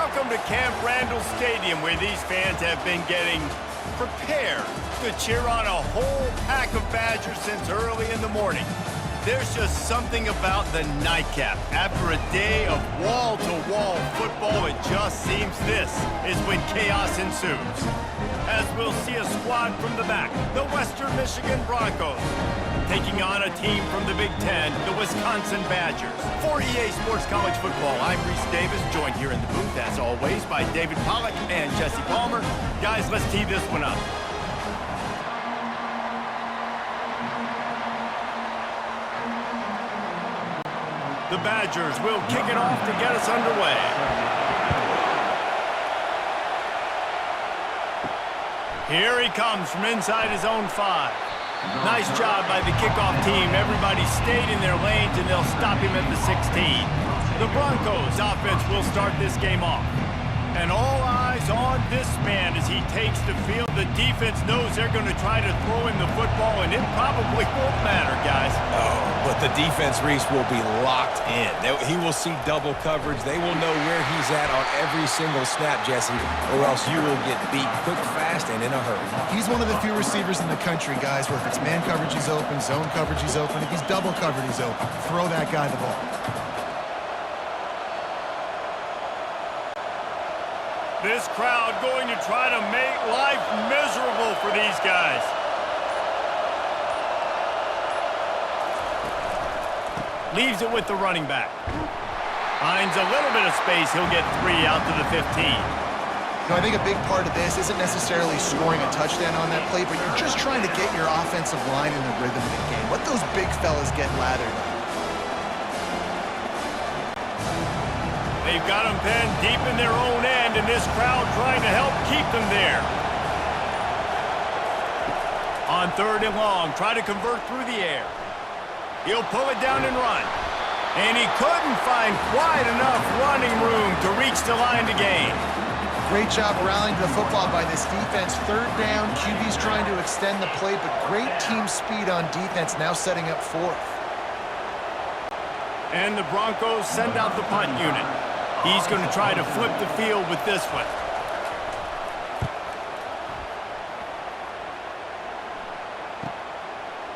Welcome to Camp Randall Stadium, where these fans have been getting prepared to cheer on a whole pack of Badgers since early in the morning. There's just something about the nightcap. After a day of wall-to-wall football, it just seems this is when chaos ensues. As we'll see a squad from the back, the Western Michigan Broncos, taking on a team from the Big Ten, the Wisconsin Badgers. For EA Sports College Football, I'm Reese Davis, joined here in the booth, as always, by David Pollack and Jesse Palmer. Guys, let's tee this one up. The Badgers will kick it off to get us underway. Here he comes from inside his own 5. Nice job by the kickoff team. Everybody stayed in their lanes, and they'll stop him at the 16. The Broncos offense will start this game off. And all eyes on this man as he takes the field. The defense knows they're going to try to throw him the football, and it probably won't matter, guys. Oh, but the defense, Reese, will be locked in. He will see double coverage. They will know where he's at on every single snap, Jesse, or else you will get beat quick, fast, and in a hurry. He's one of the few receivers in the country, guys, where if it's man coverage, he's open, zone coverage, he's open. If he's double covered, he's open. Throw that guy the ball. This crowd going to try to make life miserable for these guys. Leaves it with the running back. Finds a little bit of space. He'll get 3 out to the 15. I think a big part of this isn't necessarily scoring a touchdown on that play, but you're just trying to get your offensive line in the rhythm of the game. Let those big fellas get lathered up. They've got them pinned deep in their own end, and this crowd trying to help keep them there. On 3rd and long, try to convert through the air. He'll pull it down and run. And he couldn't find quite enough running room to reach the line to gain. Great job rallying to the football by this defense. 3rd down, QB's trying to extend the play, but great team speed on defense, now setting up 4th. And the Broncos send out the punt unit. He's going to try to flip the field with this one.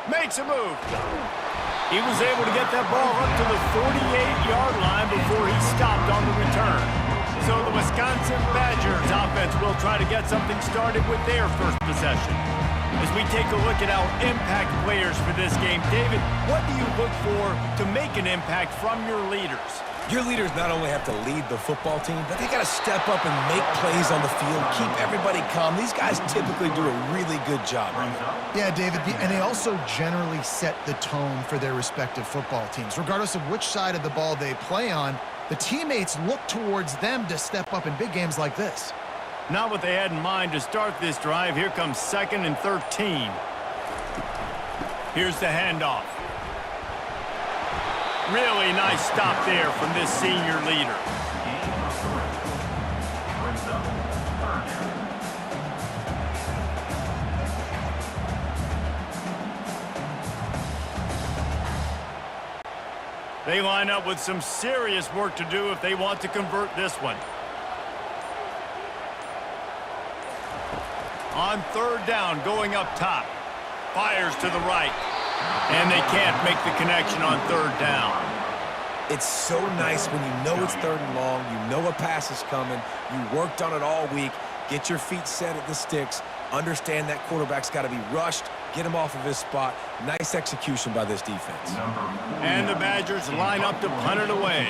Makes a move. He was able to get that ball up to the 48-yard line before he stopped on the return. So the Wisconsin Badgers offense will try to get something started with their first possession. As we take a look at our impact players for this game, David, what do you look for to make an impact from your leaders? Your leaders not only have to lead the football team, but they got to step up and make plays on the field, keep everybody calm. These guys typically do a really good job. Yeah, David, and they also generally set the tone for their respective football teams. Regardless of which side of the ball they play on, the teammates look towards them to step up in big games like this. Not what they had in mind to start this drive. Here comes 2nd and 13. Here's the handoff. Really nice stop there from this senior leader. They line up with some serious work to do if they want to convert this one. On 3rd down, going up top. Fires to the right. And they can't make the connection on 3rd down. It's so nice when you know it's 3rd and long, you know a pass is coming, you worked on it all week, get your feet set at the sticks, understand that quarterback's got to be rushed, get him off of his spot. Nice execution by this defense. And the Badgers line up to punt it away.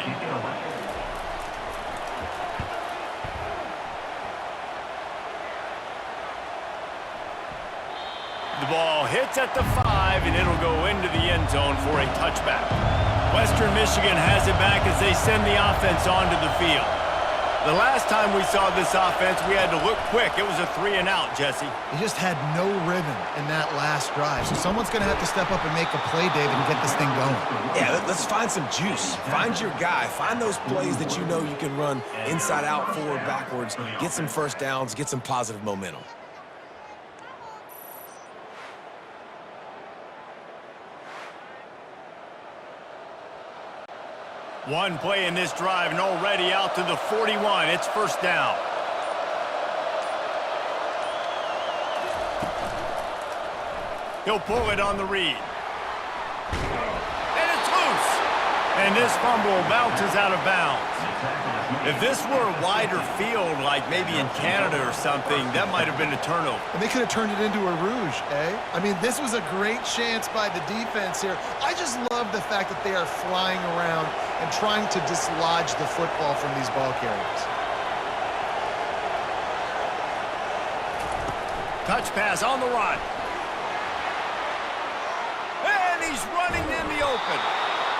The ball hits at the 5, and it'll go into the end zone for a touchback. Western Michigan has it back as they send the offense onto the field. The last time we saw this offense, we had to look quick. It was a 3-and-out, Jesse. He just had no rhythm in that last drive. So someone's going to have to step up and make a play, David, and get this thing going. Yeah, let's find some juice. Find your guy. Find those plays that you know you can run inside out, forward, backwards. Get some first downs. Get some positive momentum. One play in this drive and already out to the 41. It's first down. He'll pull it on the read. And it's loose. And this fumble bounces out of bounds. If this were a wider field, like maybe in Canada or something, that might have been a turnover. And they could have turned it into a rouge, eh? I mean, this was a great chance by the defense here. I just love the fact that they are flying around and trying to dislodge the football from these ball carriers. Touch pass on the run. And he's running in the open.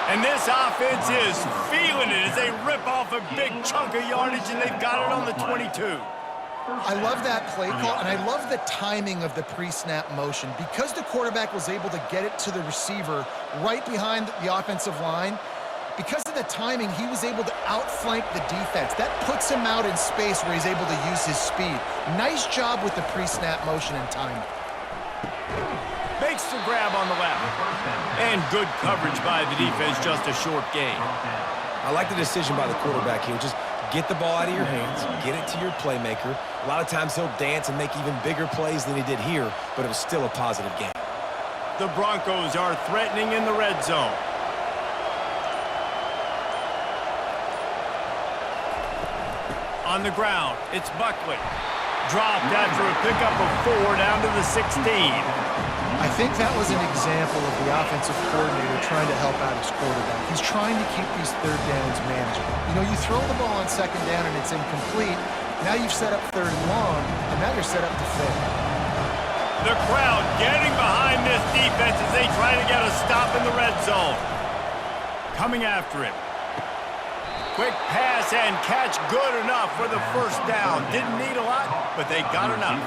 And this offense is feeling it as they rip off a big chunk of yardage, and they've got it on the 22. I love that play call, and I love the timing of the pre-snap motion. Because the quarterback was able to get it to the receiver right behind the offensive line, because of the timing, he was able to outflank the defense. That puts him out in space where he's able to use his speed. Nice job with the pre-snap motion and timing. Makes the grab on the left. And good coverage by the defense, just a short gain. I like the decision by the quarterback here. Just get the ball out of your hands, get it to your playmaker. A lot of times he'll dance and make even bigger plays than he did here, but it was still a positive game. The Broncos are threatening in the red zone. On the ground, it's Buckley. Dropped after a pickup of 4 down to the 16. I think that was an example of the offensive coordinator trying to help out his quarterback. He's trying to keep these third downs manageable. You know, you throw the ball on second down and it's incomplete. Now you've set up third and long, and now you're set up to fail. The crowd getting behind this defense as they try to get a stop in the red zone. Coming after him. Quick pass and catch, good enough for the first down. Didn't need a lot, but they got enough.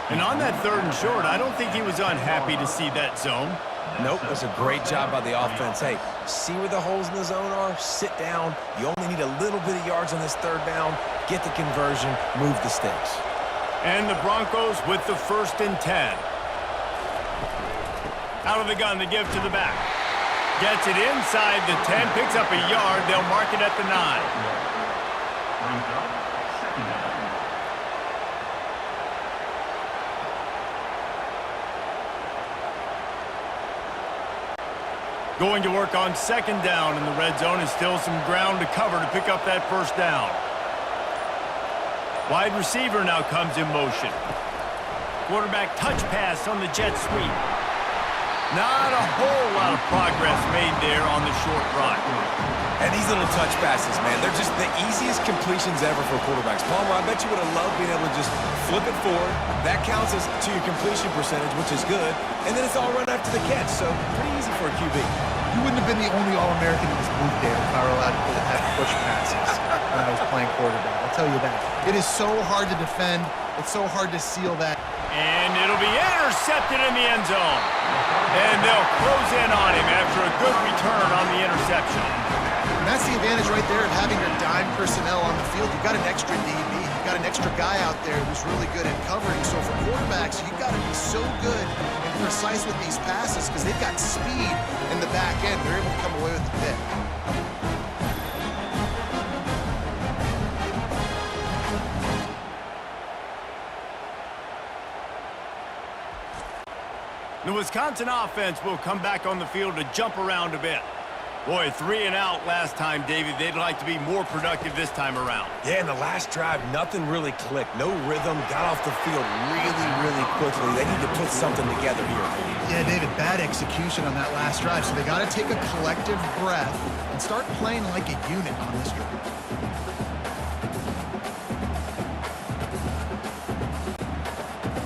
And on that third and short, I don't think he was unhappy to see that zone. Nope, that's a great job by the offense. Hey, see where the holes in the zone are? Sit down. You only need a little bit of yards on this third down. Get the conversion, move the sticks. And the Broncos with the 1st and 10. Out of the gun, they give to the back. Gets it inside the 10, picks up a yard. They'll mark it at the 9. Going to work on second down in the red zone, and still some ground to cover to pick up that first down. Wide receiver now comes in motion. Quarterback touch pass on the jet sweep. Not a whole lot of progress made there on the short run. And these little touch passes, man, they're just the easiest completions ever for quarterbacks. Palmer, I bet you would have loved being able to just flip it forward. That counts as to your completion percentage, which is good. And then it's all run after the catch, so pretty easy for a QB. You wouldn't have been the only All-American in this booth, Dave, if I were allowed to have push passes when I was playing quarterback. I'll tell you that. It is so hard to defend. It's so hard to seal that. And it'll be intercepted in the end zone. And they'll close in on him after a good return on the interception. And that's the advantage right there of having your dime personnel on the field. You've got an extra DB. You've got an extra guy out there who's really good at covering. So for quarterbacks, you've got to be so good and precise with these passes because they've got speed in the back end. They're able to come away with the pick. The Wisconsin offense will come back on the field to jump around a bit. Boy, 3 and out last time, David. They'd like to be more productive this time around. Yeah, in the last drive, nothing really clicked. No rhythm, got off the field really quickly. They need to put something together here. Yeah, David, bad execution on that last drive. So they got to take a collective breath and start playing like a unit on this drive.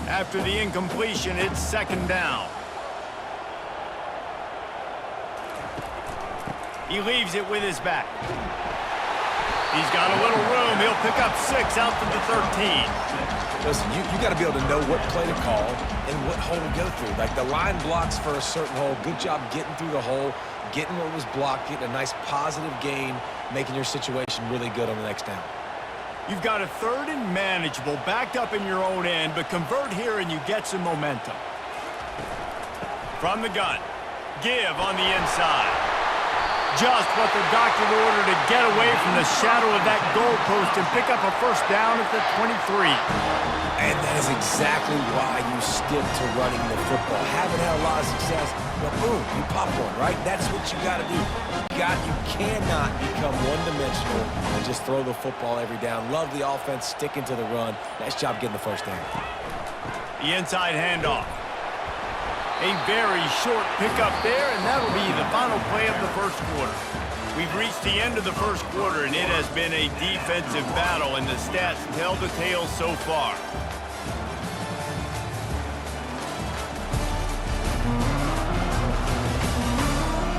After the incompletion, it's second down. He leaves it with his back. He's got a little room. He'll pick up 6 out to the 13. Listen, you got to be able to know what play to call and what hole to go through. Like the line blocks for a certain hole. Good job getting through the hole, getting what was blocked, getting a nice positive gain, making your situation really good on the next down. You've got a 3rd and manageable, backed up in your own end, but convert here and you get some momentum. From the gun, give on the inside. Just what the doctor ordered to get away from the shadow of that goalpost and pick up a first down at the 23. And that is exactly why you stick to running the football. Haven't had a lot of success, but boom, you pop one, right? That's what you got to do. You cannot become one-dimensional and just throw the football every down. Love the offense, sticking to the run. Nice job getting the first down. The inside handoff. A very short pickup there, and that'll be the final play of the first quarter. We've reached the end of the first quarter, and it has been a defensive battle, and the stats tell the tale so far.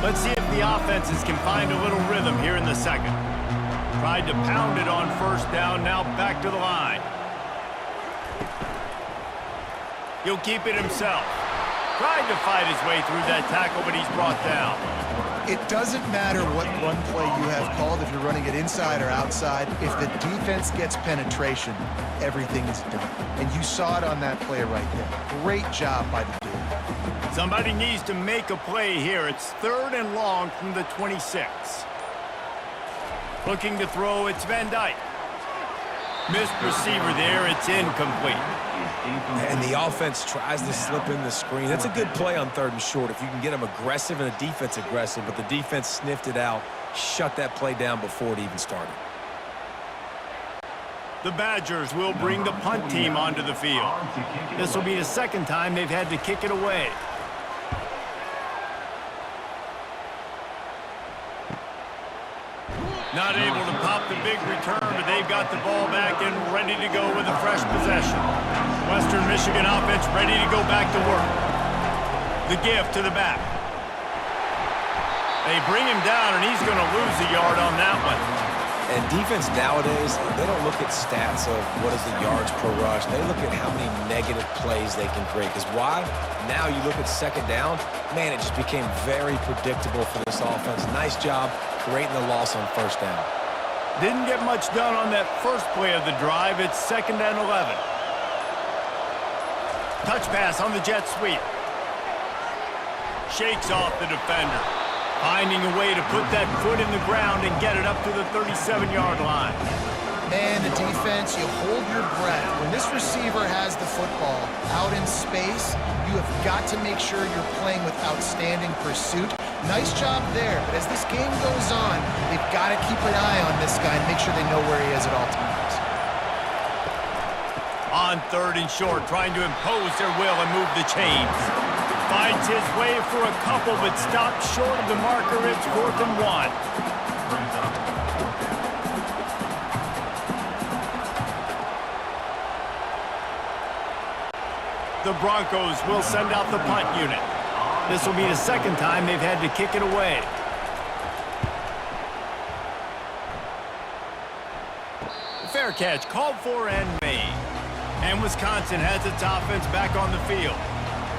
Let's see if the offenses can find a little rhythm here in the second. Tried to pound it on first down, now back to the line. He'll keep it himself. Tried to fight his way through that tackle, but he's brought down. It doesn't matter what run play you have called, if you're running it inside or outside. If the defense gets penetration, everything is done. And you saw it on that play right there. Great job by the dude. Somebody needs to make a play here. It's 3rd and long from the 26. Looking to throw, it's Van Dyke. Missed receiver there, it's incomplete. And the offense tries to slip in the screen. That's a good play on 3rd and short if you can get them aggressive and a defense aggressive, but the defense sniffed it out, shut that play down before it even started. The Badgers will bring the punt team onto the field. This will be the second time they've had to kick it away. Not able to pop the big return, but they've got the ball back and ready to go with a fresh possession. Western Michigan offense ready to go back to work. The gift to the back. They bring him down, and he's going to lose a yard on that one. And defense nowadays, they don't look at stats of what is the yards per rush. They look at how many negative plays they can create. Because why? Now you look at second down, man, it just became very predictable for this offense. Nice job creating the loss on first down. Didn't get much done on that first play of the drive. It's 2nd and 11. Touch pass on the jet sweep. Shakes off the defender. Finding a way to put that foot in the ground and get it up to the 37-yard line. Man, the defense, you hold your breath. When this receiver has the football out in space, you have got to make sure you're playing with outstanding pursuit. Nice job there, but as this game goes on, they've got to keep an eye on this guy and make sure they know where he is at all times. On 3rd and short, trying to impose their will and move the chains. Finds his way for a couple, but stopped short of the marker. It's 4th and 1. The Broncos will send out the punt unit. This will be the second time they've had to kick it away. The fair catch called for and made. And Wisconsin has its offense back on the field.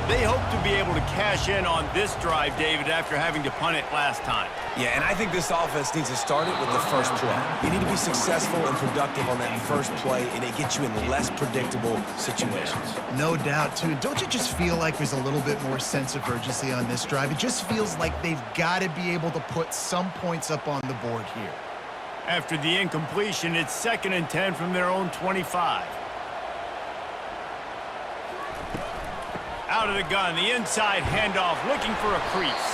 They hope to be able to cash in on this drive, David, after having to punt it last time. Yeah, and I think this offense needs to start it with the first play. You need to be successful and productive on that first play, and it gets you in less predictable situations. No doubt, too. Don't you just feel like there's a little bit more sense of urgency on this drive? It just feels like they've got to be able to put some points up on the board here. After the incompletion, it's 2nd and 10 from their own 25. Out of the gun, the inside handoff, looking for a crease.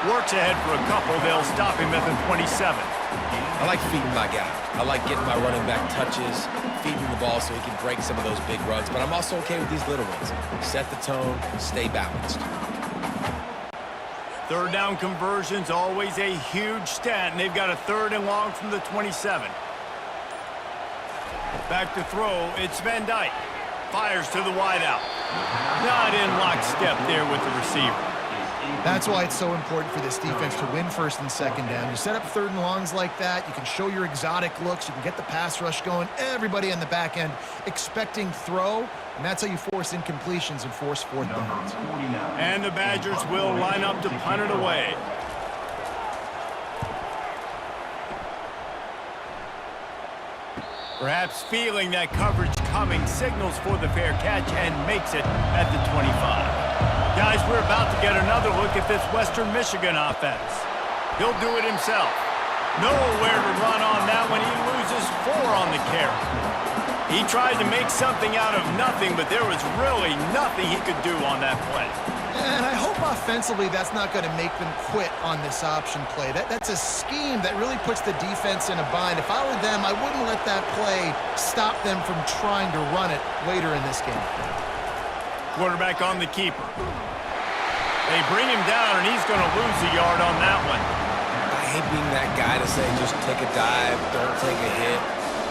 Works ahead for a couple. They'll stop him at the 27. I like feeding my guy. I like getting my running back touches, feeding the ball so he can break some of those big runs. But I'm also okay with these little ones. Set the tone, stay balanced. 3rd down conversions, always a huge stat, and they've got a 3rd and long from the 27. Back to throw, it's Van Dyke. Fires to the wideout. Not in lockstep there with the receiver. That's why it's so important for this defense to win 1st and 2nd down. You set up 3rd and longs like that, you can show your exotic looks, you can get the pass rush going, everybody on the back end expecting throw, and that's how you force incompletions and force 4th downs. And the Badgers will line up to punt it away. Perhaps feeling that coverage coming, signals for the fair catch and makes it at the 25. Guys, we're about to get another look at this Western Michigan offense. He'll do it himself. Nowhere to run on that one. He loses 4 on the carry. He tried to make something out of nothing, but there was really nothing he could do on that play. And I hope offensively that's not going to make them quit on this option play. That's a scheme that really puts the defense in a bind. If I were them, I wouldn't let that play stop them from trying to run it later in this game. Quarterback on the keeper. They bring him down, and he's going to lose a yard on that one. I hate being that guy to say just take a dive, don't take a hit.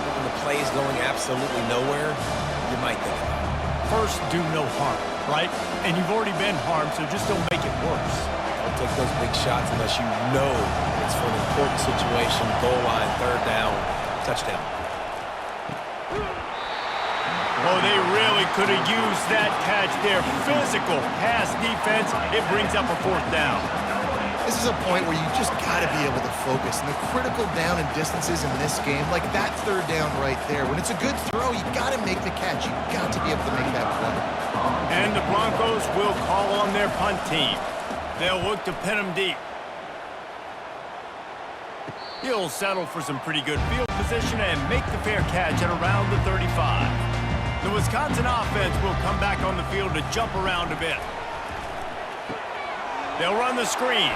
When the play is going absolutely nowhere, you might think about it. First, do no harm, right? And you've already been harmed, so just don't make it worse. Don't take those big shots unless you know it's for an important situation, goal line, third down, touchdown. Oh, they really could have used that catch there. Physical pass defense. It brings up a 4th down. This is a point where you just got to be able to focus. And the critical down and distances in this game, like that 3rd down right there, when it's a good throw, you got to make the catch. You got to be able to make that play. And the Broncos will call on their punt team. They'll look to pin them deep. He'll settle for some pretty good field position and make the fair catch at around the 35. The Wisconsin offense will come back on the field to jump around a bit. They'll run the screen.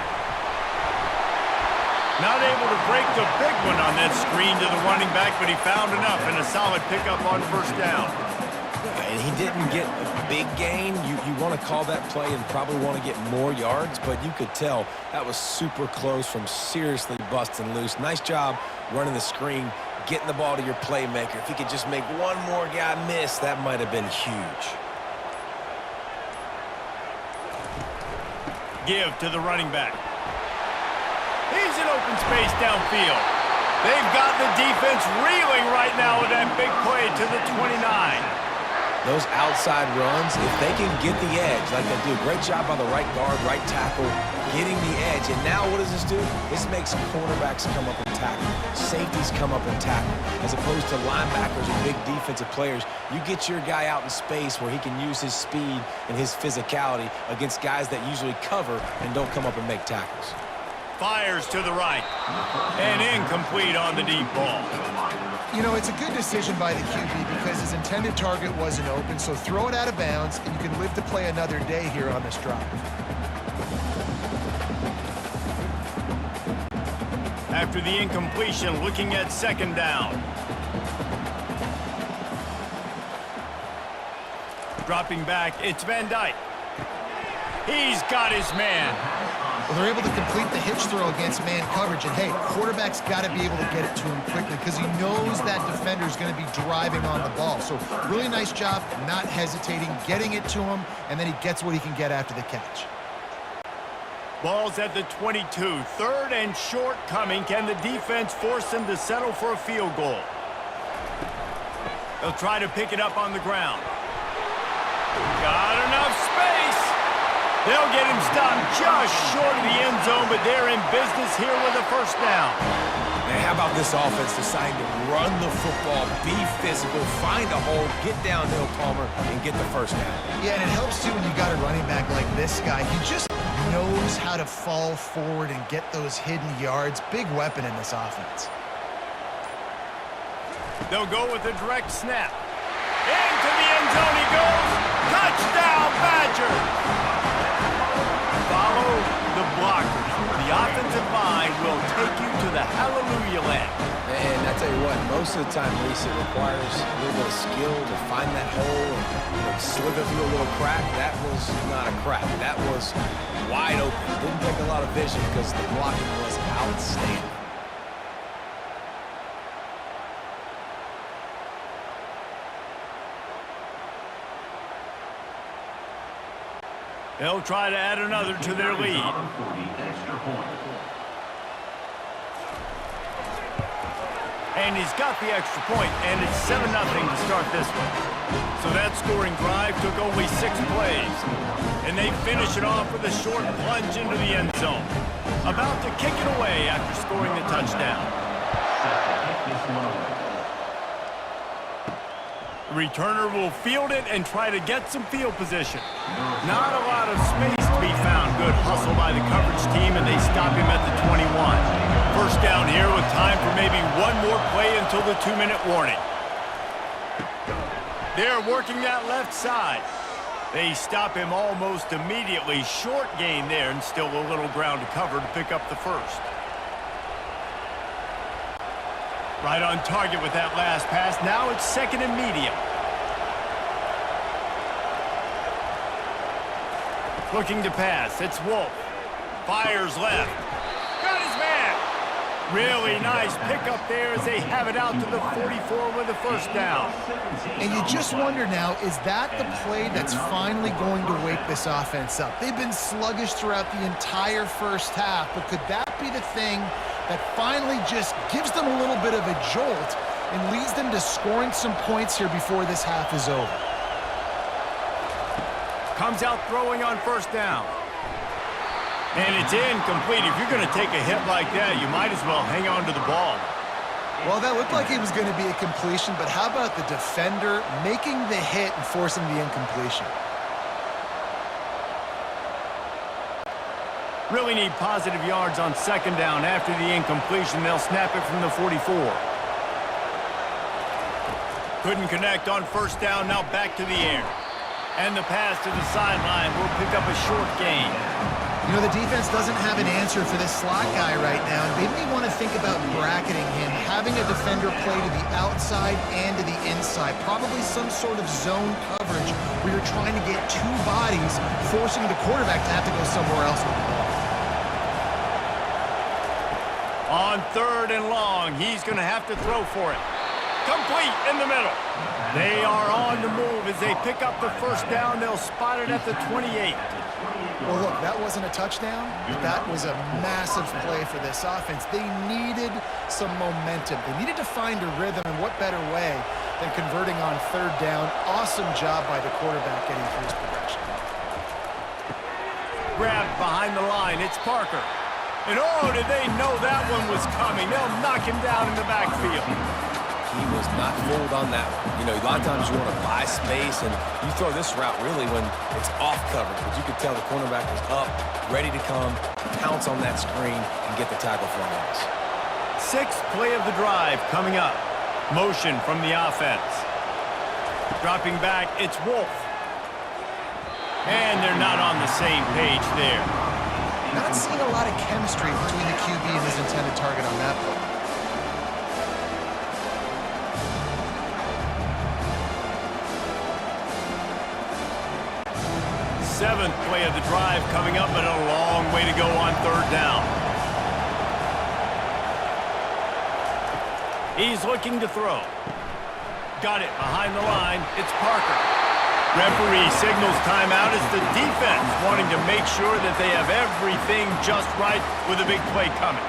Not able to break the big one on that screen to the running back, but he found enough and a solid pickup on 1st down. And he didn't get a big gain. You want to call that play and probably want to get more yards, but you could tell that was super close from seriously busting loose. Nice job running the screen, getting the ball to your playmaker. If he could just make one more guy miss, that might have been huge. Give to the running back. He's in open space downfield. They've got the defense reeling right now with that big play to the 29. Those outside runs, if they can get the edge like they do, great job by the right guard, right tackle, getting the edge. And now what does this do? This makes cornerbacks come up and tackle. Safeties come up and tackle. As opposed to linebackers or big defensive players, you get your guy out in space where he can use his speed and his physicality against guys that usually cover and don't come up and make tackles. Fires to the right. And incomplete on the deep ball. You know, it's a good decision by the QB because his intended target wasn't open, so throw it out of bounds, and you can live to play another day here on this drive. After the incompletion, looking at 2nd down. Dropping back, it's Van Dyke. He's got his man. Well, they're able to complete the hitch throw against man coverage, and hey, quarterback's got to be able to get it to him quickly because he knows that defender's going to be driving on the ball. So really nice job, not hesitating, getting it to him, and then he gets what he can get after the catch. Ball's at the 22. 3rd and short coming. Can the defense force them to settle for a field goal? They'll try to pick it up on the ground. Got enough space. They'll get him stopped just short of the end zone, but they're in business here with a 1st down. Man, how about this offense deciding to run the football, be physical, find a hole, get downhill, Palmer, and get the 1st down? Yeah, and it helps too when you got a running back like this guy. He just knows how to fall forward and get those hidden yards. Big weapon in this offense. They'll go with a direct snap. Into the end zone he goes. Touchdown, Badgers! Follow the blockers. The offensive line will take you to the hallelujah land. And I tell you what, most of the time, Reese, it requires a little bit of skill to find that hole and slither through a little crack. That was not a crack. That was wide open. Didn't take a lot of vision because the blocking was outstanding. They'll try to add another to their lead. And he's got the extra point, and it's 7-0 to start this one. So that scoring drive took only 6 plays. And they finish it off with a short plunge into the end zone. About to kick it away after scoring the touchdown. Returner will field it and try to get some field position. Not a lot of space to be found. Good hustle by the coverage team, and they stop him at the 21. First down here with time for maybe one more play until the 2-minute warning. They're working that left side. They stop him almost immediately. Short gain there, and still a little ground to cover to pick up the first. Right on target with that last pass. Now it's 2nd and medium. Looking to pass. It's Wolf. Fires left. Got his man. Really nice pickup there as they have it out to the 44 with a first down. And you just wonder now, is that the play that's finally going to wake this offense up? They've been sluggish throughout the entire first half, but could that be the thing that finally just gives them a little bit of a jolt and leads them to scoring some points here before this half is over? Comes out throwing on first down. And it's incomplete. If you're going to take a hit like that, you might as well hang on to the ball. Well, that looked like it was going to be a completion, but how about the defender making the hit and forcing the incompletion? Really need positive yards on 2nd down. After the incompletion, they'll snap it from the 44. Couldn't connect on first down, now back to the air. And the pass to the sideline will pick up a short gain. You know, the defense doesn't have an answer for this slot guy right now. They may want to think about bracketing him, having a defender play to the outside and to the inside. Probably some sort of zone coverage where you're trying to get two bodies, forcing the quarterback to have to go somewhere else with the ball. On 3rd and long, he's going to have to throw for it. Complete in the middle. They are on the move as they pick up the first down. They'll spot it at the 28. Well, look, that wasn't a touchdown, but that was a massive play for this offense. They needed some momentum. They needed to find a rhythm, and what better way than converting on 3rd down. Awesome job by the quarterback getting through his progression. Grabbed behind the line. It's Parker. And oh, did they know that one was coming? They'll knock him down in the backfield. He was not fooled on that one. You know, a lot of times you want to buy space, and you throw this route really when it's off coverage. But you could tell the cornerback was up, ready to come, pounce on that screen, and get the tackle for a loss. 6th play of the drive coming up. Motion from the offense. Dropping back, it's Wolf. And they're not on the same page there. Not seeing a lot of chemistry between the QB and his intended target on that play. 7th play of the drive coming up, but a long way to go on 3rd down. He's looking to throw. Got it behind the line. It's Parker. Referee signals timeout as the defense wanting to make sure that they have everything just right with a big play coming.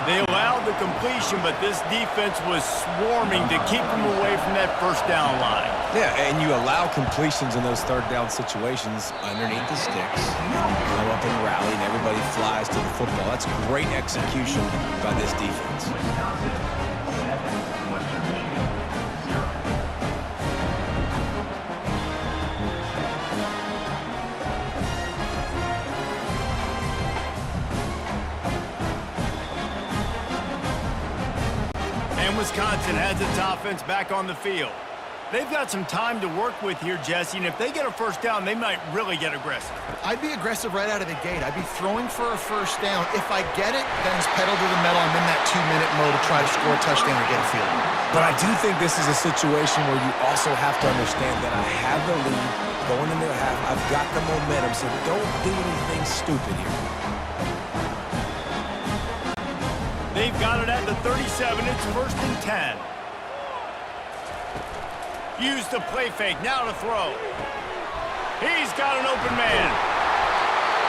They allowed the completion, but this defense was swarming to keep them away from that first down line. Yeah, and you allow completions in those 3rd down situations underneath the sticks. You go up and rally, and everybody flies to the football. That's great execution by this defense. Wisconsin has its offense back on the field. They've got some time to work with here, Jesse, and if they get a first down, they might really get aggressive. I'd be aggressive right out of the gate. I'd be throwing for a first down. If I get it, then it's pedal to the metal. I'm in that 2-minute mode to try to score a touchdown or get a field goal. But I do think this is a situation where you also have to understand that I have the lead going into the half. I've got the momentum, so don't do anything stupid here. They've got it at the 37. It's 1st and 10. Use the play fake. Now to throw. He's got an open man.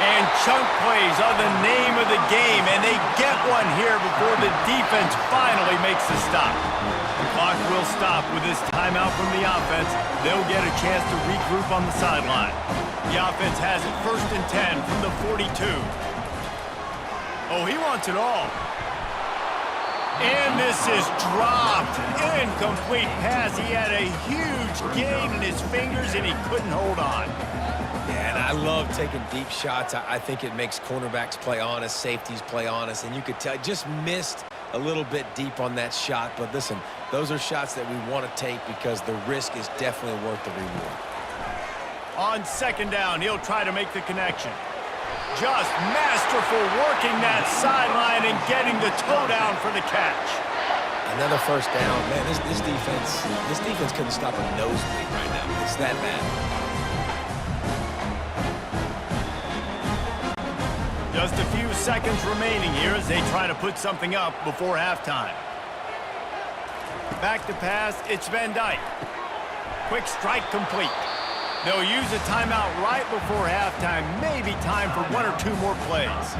And chunk plays are the name of the game, and they get one here before the defense finally makes the stop. The clock will stop with this timeout from the offense. They'll get a chance to regroup on the sideline. The offense has it 1st and 10 from the 42. Oh, he wants it all. And this is dropped. Incomplete pass. He had a huge gain in his fingers, and he couldn't hold on. Yeah, and I love taking deep shots. I think it makes cornerbacks play honest, safeties play honest, and you could tell just missed a little bit deep on that shot. But listen, those are shots that we want to take because the risk is definitely worth the reward. On second down, he'll try to make the connection. Just masterful working that sideline and getting the toe down for the catch. Another first down. Man, this defense couldn't stop a nosebleed right now. It's that bad. Just a few seconds remaining here as they try to put something up before halftime. Back to pass, it's Van Dyke. Quick strike complete. They'll use a timeout right before halftime. Maybe time for one or two more plays.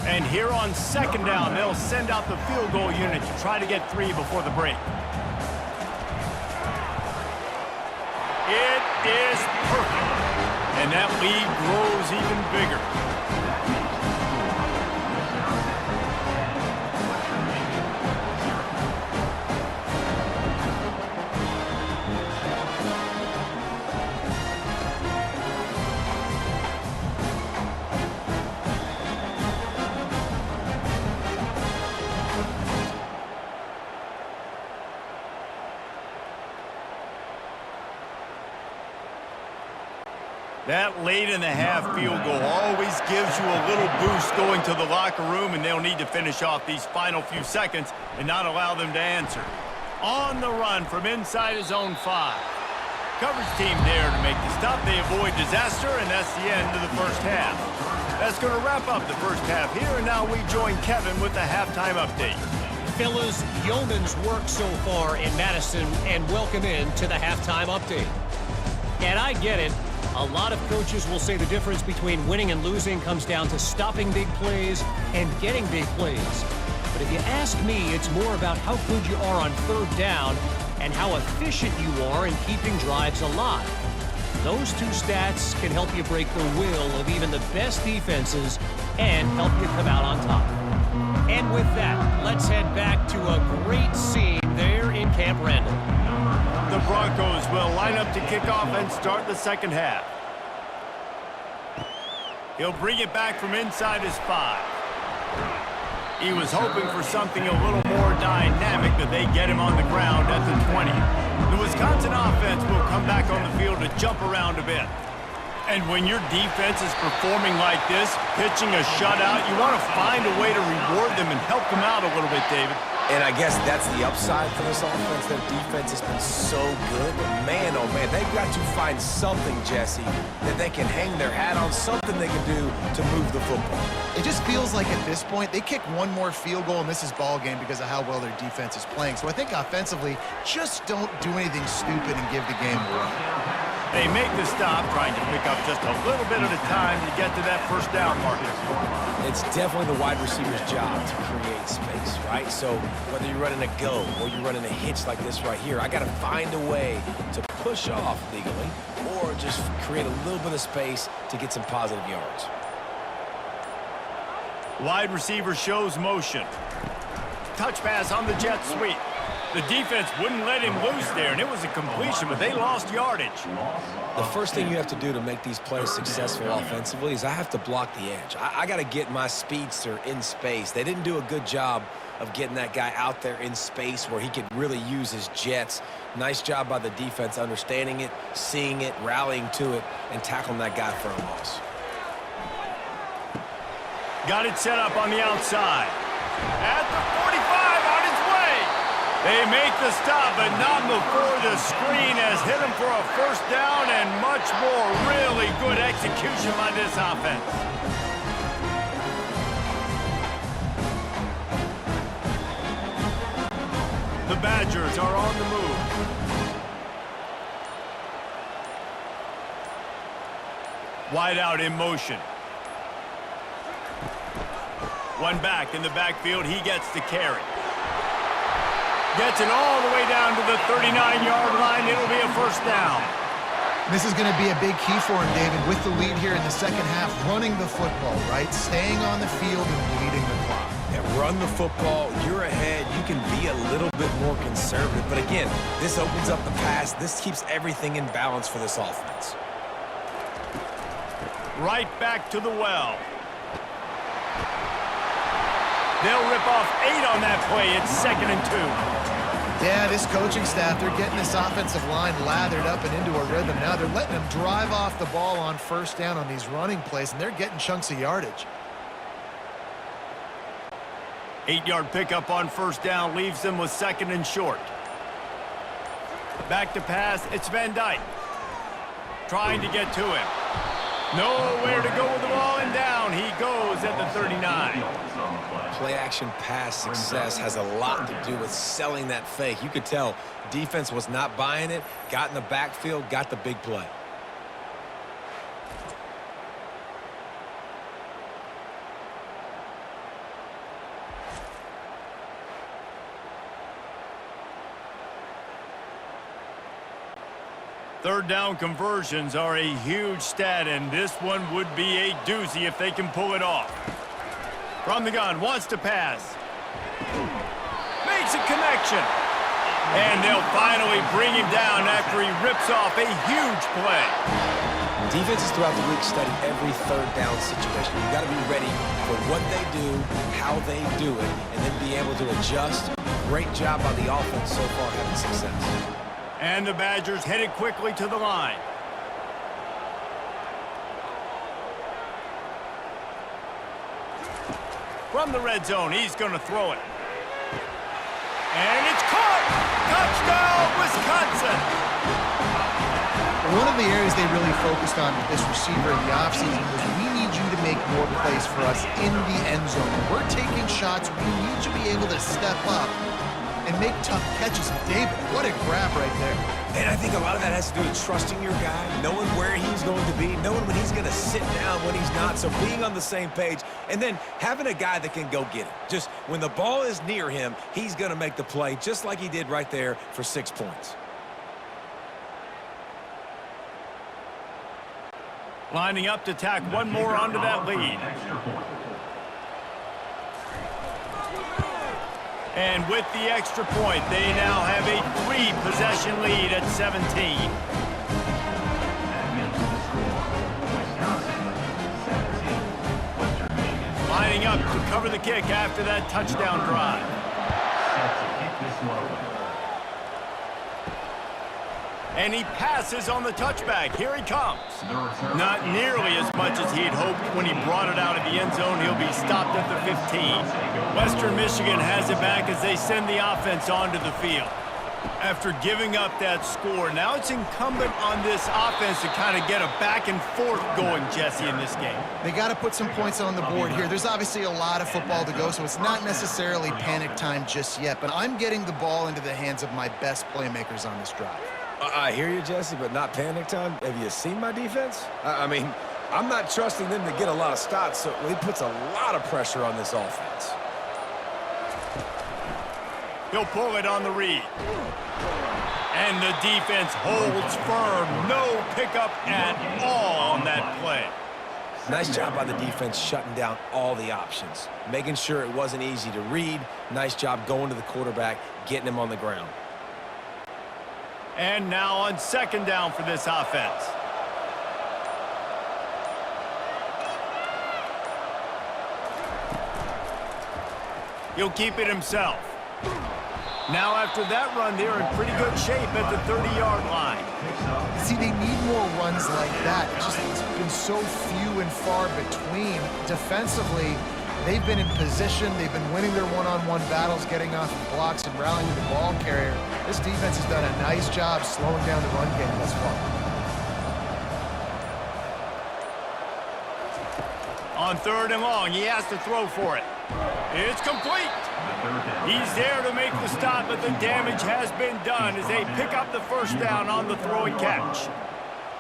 And here on second down, they'll send out the field goal unit to try to get 3 before the break. It is perfect. And that lead grows even bigger. That late-in-the-half field goal always gives you a little boost going to the locker room, and they'll need to finish off these final few seconds and not allow them to answer. On the run from inside his own 5. Coverage team there to make the stop. They avoid disaster, and that's the end of the first half. That's going to wrap up the first half here, and now we join Kevin with the halftime update. Fellas, yeoman's work so far in Madison, and welcome in to the halftime update. And I get it. A lot of coaches will say the difference between winning and losing comes down to stopping big plays and getting big plays. But if you ask me, it's more about how good you are on third down and how efficient you are in keeping drives alive. Those two stats can help you break the will of even the best defenses and help you come out on top. And with that, let's head back to a great scene there in Camp Randall. The Broncos will line up to kick off and start the second half. He'll bring it back from inside his 5. He was hoping for something a little more dynamic, but they get him on the ground at the 20. The Wisconsin offense will come back on the field to jump around a bit. And when your defense is performing like this, pitching a shutout, you want to find a way to reward them and help them out a little bit, David. And I guess that's the upside for this offense. Their defense has been so good. But man, oh man, they've got to find something, Jesse, that they can hang their hat on, something they can do to move the football. It just feels like at this point, they kick one more field goal and this is ball game because of how well their defense is playing. So I think offensively, just don't do anything stupid and give the game away. They make the stop, trying to pick up just a little bit at a time to get to that first down marker. It's definitely the wide receiver's job to create space, right? So whether you're running a go or you're running a hitch like this right here, I got to find a way to push off legally or just create a little bit of space to get some positive yards. Wide receiver shows motion. Touch pass on the jet sweep. The defense wouldn't let him loose there, and it was a completion, but they lost yardage. The first thing you have to do to make these plays successful offensively is I have to block the edge. I got to get my speedster in space. They didn't do a good job of getting that guy out there in space where he could really use his jets. Nice job by the defense understanding it, seeing it, rallying to it, and tackling that guy for a loss. Got it set up on the outside. At the 45, on his way. They make the stop, but not before the screen has hit him for a first down and much more. Really good execution by this offense. The Badgers are on the move. Wide out in motion. One back in the backfield. He gets the carry. Gets it all the way down to the 39-yard line. It'll be a first down. This is going to be a big key for him, David, with the lead here in the second half, running the football, right? Staying on the field and bleeding the clock. And run the football, you're ahead, you can be a little bit more conservative. But again, this opens up the pass. This keeps everything in balance for this offense. Right back to the well. They'll rip off 8 on that play. It's 2nd and 2. Yeah, this coaching staff, they're getting this offensive line lathered up and into a rhythm now. They're letting them drive off the ball on first down on these running plays, and they're getting chunks of yardage. 8-yard pickup on first down leaves them with 2nd and short. Back to pass, it's Van Dyke. Trying to get to him. Nowhere to go with the ball, and down he goes at the 39. Play-action pass success has a lot to do with selling that fake. You could tell defense was not buying it, got in the backfield, got the big play. Third down conversions are a huge stat, and this one would be a doozy if they can pull it off. From the gun, wants to pass. Makes a connection. And they'll finally bring him down after he rips off a huge play. Defenses throughout the week study every third down situation. You got to be ready for what they do, how they do it, and then be able to adjust. Great job by the offense so far having success. And the Badgers headed quickly to the line. From the red zone, he's going to throw it. And it's caught! Touchdown, Wisconsin! One of the areas they really focused on with this receiver in the offseason was we need you to make more plays for us in the end zone. When we're taking shots, we need you to be able to step up and make tough catches. David, what a grab right there. And I think a lot of that has to do with trusting your guy, knowing where he's going to be, knowing when he's going to sit down, when he's not, so being on the same page, and then having a guy that can go get it. Just when the ball is near him, he's going to make the play, just like he did right there for 6 points. Lining up to tack one more onto that lead. And with the extra point, they now have a 3-possession lead at 17. Lining up to cover the kick after that touchdown drive. And he passes on the touchback. Here he comes. Not nearly as much as he had hoped when he brought it out of the end zone. He'll be stopped at the 15. Western Michigan has it back as they send the offense onto the field. After giving up that score, now it's incumbent on this offense to kind of get a back and forth going, Jesse, in this game. They got to put some points on the board here. There's obviously a lot of football to go, so it's not necessarily panic time just yet, but I'm getting the ball into the hands of my best playmakers on this drive. I hear you, Jesse, but not panic time. Have you seen my defense? I mean, I'm not trusting them to get a lot of stops, so he puts a lot of pressure on this offense. He'll pull it on the read. And the defense holds firm. No pickup at all on that play. Nice job by the defense shutting down all the options, making sure it wasn't easy to read. Nice job going to the quarterback, getting him on the ground. And now on second down for this offense. He'll keep it himself. Now after that run, they're in pretty good shape at the 30-yard line. See, they need more runs like that. It's just been so few and far between. Defensively, they've been in position. They've been winning their one-on-one battles, getting off of blocks and rallying the ball carrier. This defense has done a nice job slowing down the run game thus far. On third and long, he has to throw for it. It's complete. He's there to make the stop, but the damage has been done as they pick up the first down on the throw and catch.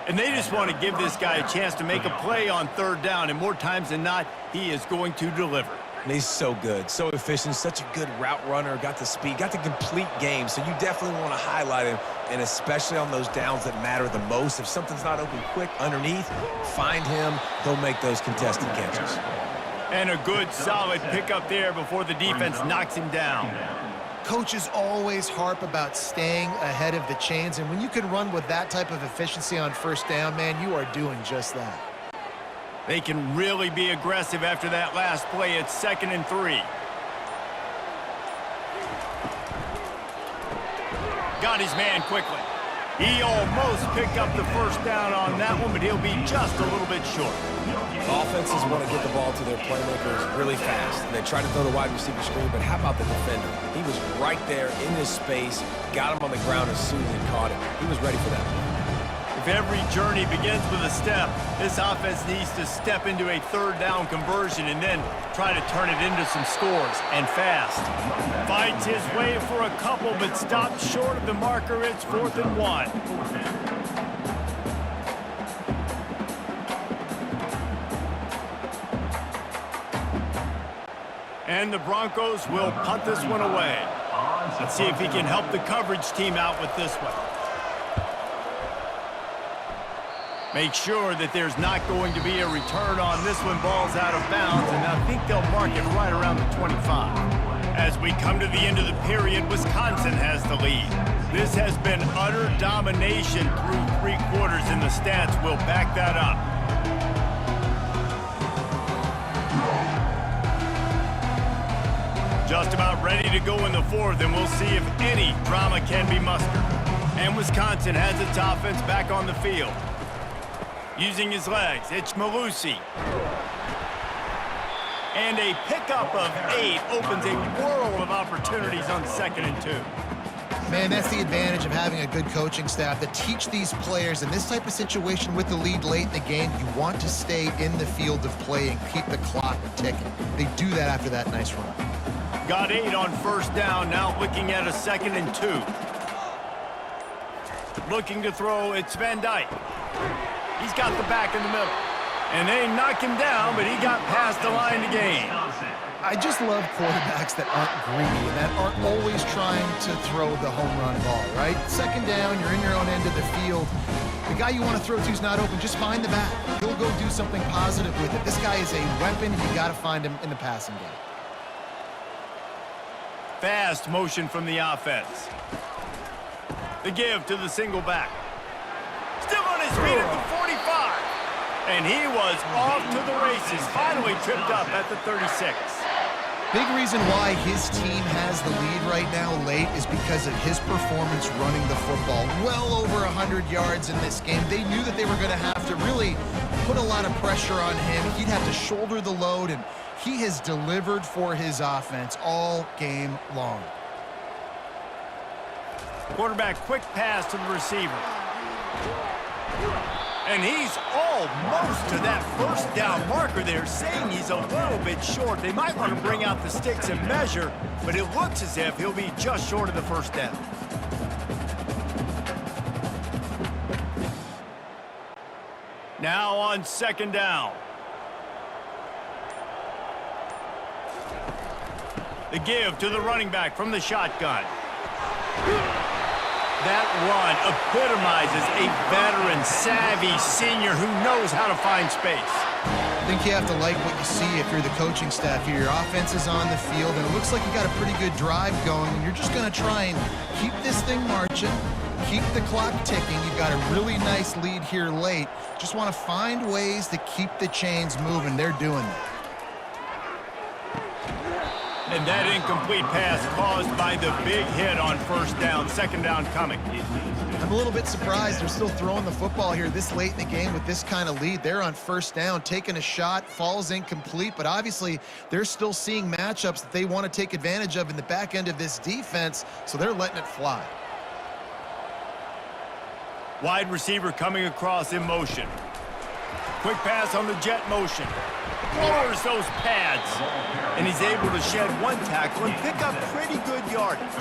And they just want to give this guy a chance to make a play on third down, and more times than not, he is going to deliver. And he's so good, so efficient, such a good route runner, got the speed, got the complete game. So you definitely want to highlight him, and especially on those downs that matter the most. If something's not open quick underneath, find him. He'll make those contested catches. And a good, solid pickup there before the defense knocks him down. Coaches always harp about staying ahead of the chains, and when you can run with that type of efficiency on first down, man, you are doing just that. They can really be aggressive after that last play. It's 2nd and 3. Got his man quickly. He almost picked up the first down on that one, but he'll be just a little bit short. Offenses want to get the ball to their playmakers really fast. And they try to throw the wide receiver screen, but how about the defender? He was right there in his space, got him on the ground as soon as he caught him. He was ready for that play. If every journey begins with a step, this offense needs to step into a 3rd down conversion and then try to turn it into some scores, and fast. Fights his way for a couple, but stops short of the marker. It's 4th and 1. And the Broncos will punt this one away. Let's see if he can help the coverage team out with this one. Make sure that there's not going to be a return on this one. Ball's out of bounds, and I think they'll mark it right around the 25. As we come to the end of the period, Wisconsin has the lead. This has been utter domination through 3 quarters, and the stats will back that up. Just about ready to go in the 4th, and we'll see if any drama can be mustered. And Wisconsin has its offense back on the field. Using his legs, it's Malusi. And a pickup of 8 opens a world of opportunities on 2nd and 2. Man, that's the advantage of having a good coaching staff that teach these players in this type of situation with the lead late in the game. You want to stay in the field of play and keep the clock ticking. They do that after that nice run. Got 8 on 1st down, now looking at a 2nd and 2. Looking to throw, it's Van Dyke. He's got the back in the middle. And they knock him down, but he got past the line to gain. I just love quarterbacks that aren't greedy and that aren't always trying to throw the home run ball, right? 2nd down, you're in your own end of the field. The guy you want to throw to is not open. Just find the back. He'll go do something positive with it. This guy is a weapon, and you got to find him in the passing game. Fast motion from the offense. The give to the single back. Still on his feet at the 45. And he was off to the races. Finally tripped up at the 36. Big reason why his team has the lead right now late is because of his performance running the football. Well over 100 yards in this game. They knew that they were going to have to really put a lot of pressure on him. He'd have to shoulder the load, and he has delivered for his offense all game long. Quarterback quick pass to the receiver. And he's almost to that 1st down marker there, saying he's a little bit short. They might want to bring out the sticks and measure, but it looks as if he'll be just short of the 1st down. Now on 2nd down. The give to the running back from the shotgun. That run epitomizes a veteran, savvy senior who knows how to find space. I think you have to like what you see if you're the coaching staff here. Your offense is on the field, and it looks like you got a pretty good drive going, and you're just going to try and keep this thing marching, keep the clock ticking. You've got a really nice lead here late. Just want to find ways to keep the chains moving. They're doing that. And that incomplete pass caused by the big hit on 1st down. 2nd down coming. I'm a little bit surprised they're still throwing the football here this late in the game with this kind of lead. They're on 1st down, taking a shot, falls incomplete, but obviously they're still seeing matchups that they want to take advantage of in the back end of this defense, so they're letting it fly. Wide receiver coming across in motion. Quick pass on the jet motion. Lowers those pads. And he's able to shed one tackle and pick up pretty good yardage.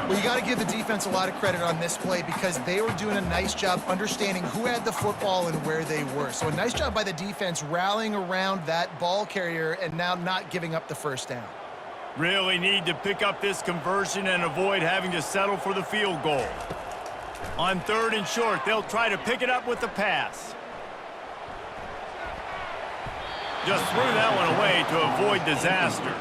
Well, you got to give the defense a lot of credit on this play because they were doing a nice job understanding who had the football and where they were. So a nice job by the defense rallying around that ball carrier and now not giving up the first down. Really need to pick up this conversion and avoid having to settle for the field goal. On 3rd and short, they'll try to pick it up with the pass. Just threw that one away to avoid disaster.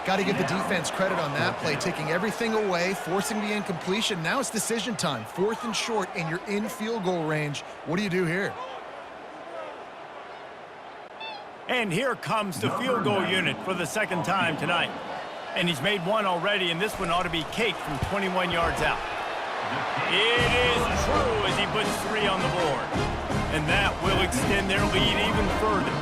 Got to give the defense credit on that play, taking everything away, forcing the incompletion. Now it's decision time. 4th and short, and you're in field goal range. What do you do here? And here comes the field goal unit for the second time tonight. And he's made one already, and this one ought to be caked from 21 yards out. It is true as he puts 3 on the board. And that will extend their lead even further.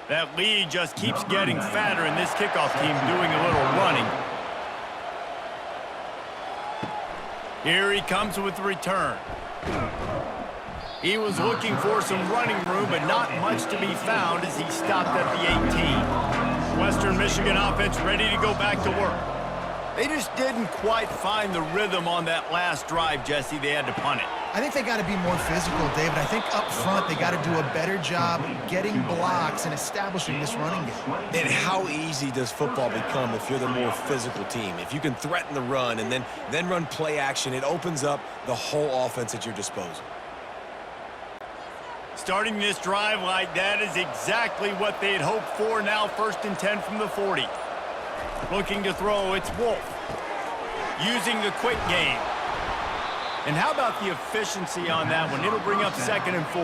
That lead just keeps getting fatter, and this kickoff team doing a little running. Here he comes with the return. He was looking for some running room, but not much to be found as he stopped at the 18. Western Michigan offense ready to go back to work. They just didn't quite find the rhythm on that last drive, Jesse. They had to punt it. I think they got to be more physical, David. I think up front they got to do a better job getting blocks and establishing this running game. And how easy does football become if you're the more physical team? If you can threaten the run and then run play action, it opens up the whole offense at your disposal. Starting this drive like that is exactly what they had hoped for. Now 1st and 10 from the 40. Looking to throw, it's Wolf. Using the quick game. And how about the efficiency on that one? It'll bring up 2nd and 4.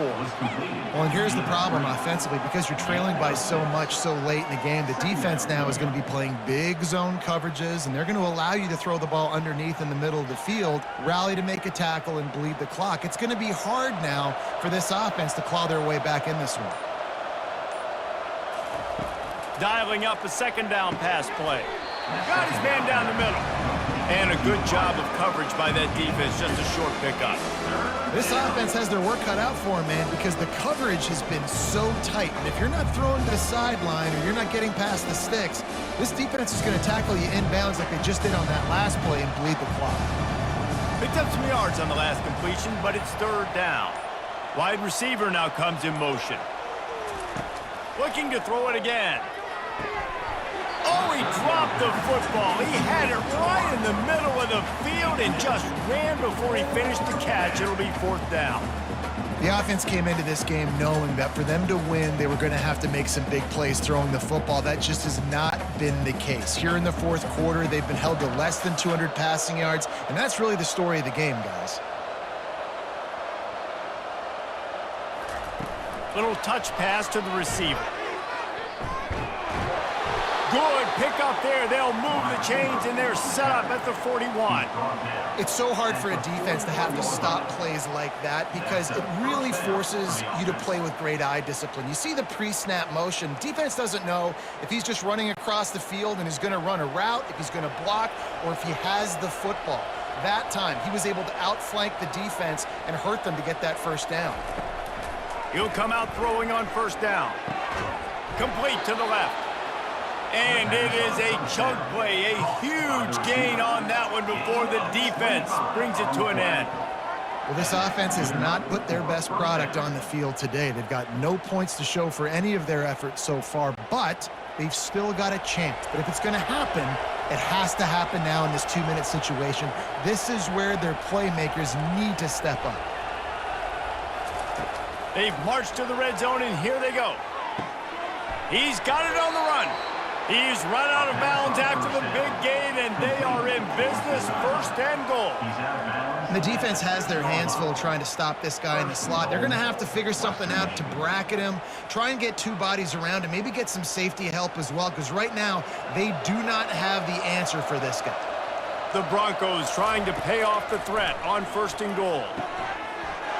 Well, and here's the problem offensively. Because you're trailing by so much so late in the game, the defense now is going to be playing big zone coverages, and they're going to allow you to throw the ball underneath in the middle of the field, rally to make a tackle, and bleed the clock. It's going to be hard now for this offense to claw their way back in this one. Dialing up a 2nd down pass play. Got his man down the middle. And a good job of coverage by that defense, just a short pickup. This offense has their work cut out for them, man, because the coverage has been so tight. And if you're not throwing to the sideline or you're not getting past the sticks, this defense is going to tackle you inbounds like they just did on that last play and bleed the clock. Picked up some yards on the last completion, but it's 3rd down. Wide receiver now comes in motion. Looking to throw it again. Oh, he dropped the football. He had it right in the middle of the field and just ran before he finished the catch. It'll be 4th down. The offense came into this game knowing that for them to win, they were going to have to make some big plays throwing the football. That just has not been the case. Here in the 4th quarter, they've been held to less than 200 passing yards, and that's really the story of the game, guys. Little touch pass to the receiver. Good pick up there. They'll move the chains, and they're set up at the 41. It's so hard for a defense to have to stop plays like that because it really forces you to play with great eye discipline. You see the pre-snap motion. Defense doesn't know if he's just running across the field and is going to run a route, if he's going to block, or if he has the football. That time, he was able to outflank the defense and hurt them to get that 1st down. He'll come out throwing on 1st down. Complete to the left. And it is a chunk play, a huge gain on that one before the defense brings it to an end. Well, this offense has not put their best product on the field today. They've got no points to show for any of their efforts so far, but they've still got a chance. But if it's going to happen, it has to happen now in this 2-minute situation. This is where their playmakers need to step up. They've marched to the red zone, and here they go. He's got it on the run. He's run out of bounds after the big gain, and they are in business, 1st and goal. And the defense has their hands full trying to stop this guy in the slot. They're going to have to figure something out to bracket him, try and get 2 bodies around him, maybe get some safety help as well, because right now they do not have the answer for this guy. The Broncos trying to pay off the threat on 1st and goal.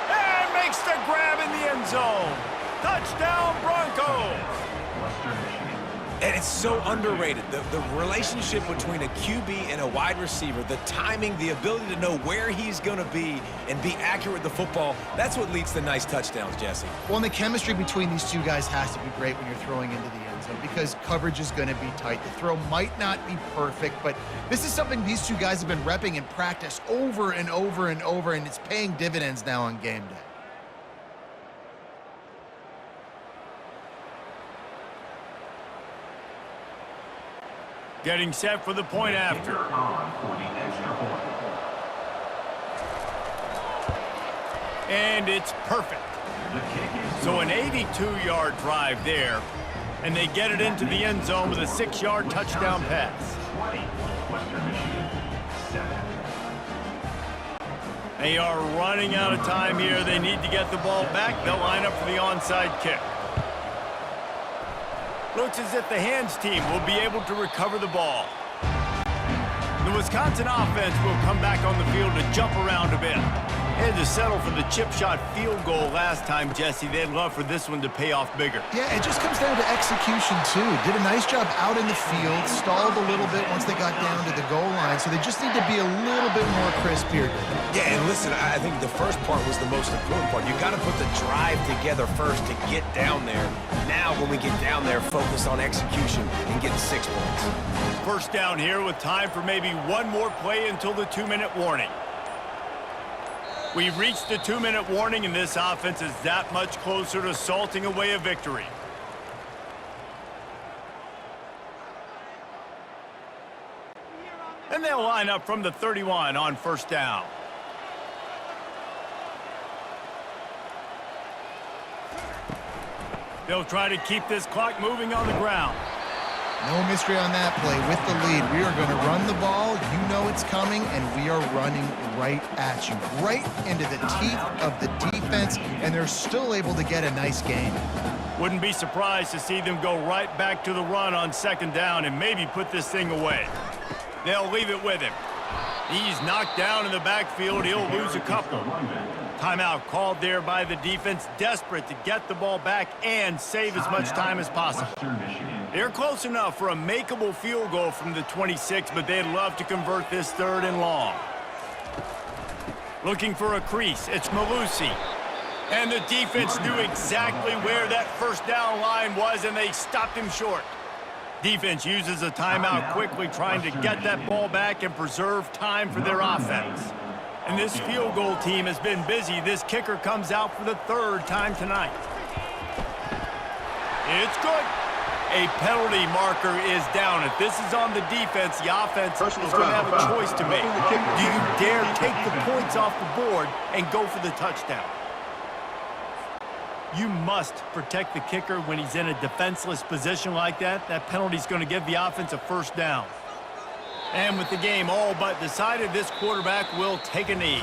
And makes the grab in the end zone. Touchdown, Broncos! And it's so underrated. The relationship between a QB and a wide receiver, the timing, the ability to know where he's going to be and be accurate with the football, that's what leads to nice touchdowns, Jesse. Well, and the chemistry between these 2 guys has to be great when you're throwing into the end zone because coverage is going to be tight. The throw might not be perfect, but this is something these 2 guys have been repping in practice over and over and over, and it's paying dividends now on game day. Getting set for the point after. And it's perfect. So an 82-yard drive there, and they get it into the end zone with a 6-yard touchdown pass. They are running out of time here. They need to get the ball back. They'll line up for the onside kick. Looks as if the hands team will be able to recover the ball. The Wisconsin offense will come back on the field to jump around a bit. They had to settle for the chip shot field goal last time, Jesse. They'd love for this one to pay off bigger. Yeah, it just comes down to execution, too. Did a nice job out in the field, stalled a little bit once they got down to the goal line, so they just need to be a little bit more crisp here. Yeah, and listen, I think the first part was the most important part. You got to put the drive together first to get down there. Now, when we get down there, focus on execution and getting 6 points. 1st down here with time for maybe one more play until the 2-minute warning. We've reached the 2-minute warning, and this offense is that much closer to salting away a victory. And they'll line up from the 31 on 1st down. They'll try to keep this clock moving on the ground. No mystery on that play. With the lead, we are going to run the ball. You know it's coming, and we are running right at you, right into the teeth of the defense, and they're still able to get a nice gain. Wouldn't be surprised to see them go right back to the run on 2nd down and maybe put this thing away. They'll leave it with him. He's knocked down in the backfield. He'll lose a couple. Timeout called there by the defense, desperate to get the ball back and save as much time as possible. They're close enough for a makeable field goal from the 26, but they'd love to convert this 3rd and long. Looking for a crease, it's Malusi. And the defense knew exactly where that 1st down line was, and they stopped him short. Defense uses a timeout quickly, trying to get that ball back and preserve time for their offense. And this field goal team has been busy. This kicker comes out for the 3rd time tonight. It's good. A penalty marker is down. If this is on the defense, the offense is going to have a choice to make. Do you dare take the points off the board and go for the touchdown? You must protect the kicker when he's in a defenseless position like that. That penalty is going to give the offense a 1st down. And with the game all but decided, this quarterback will take a knee.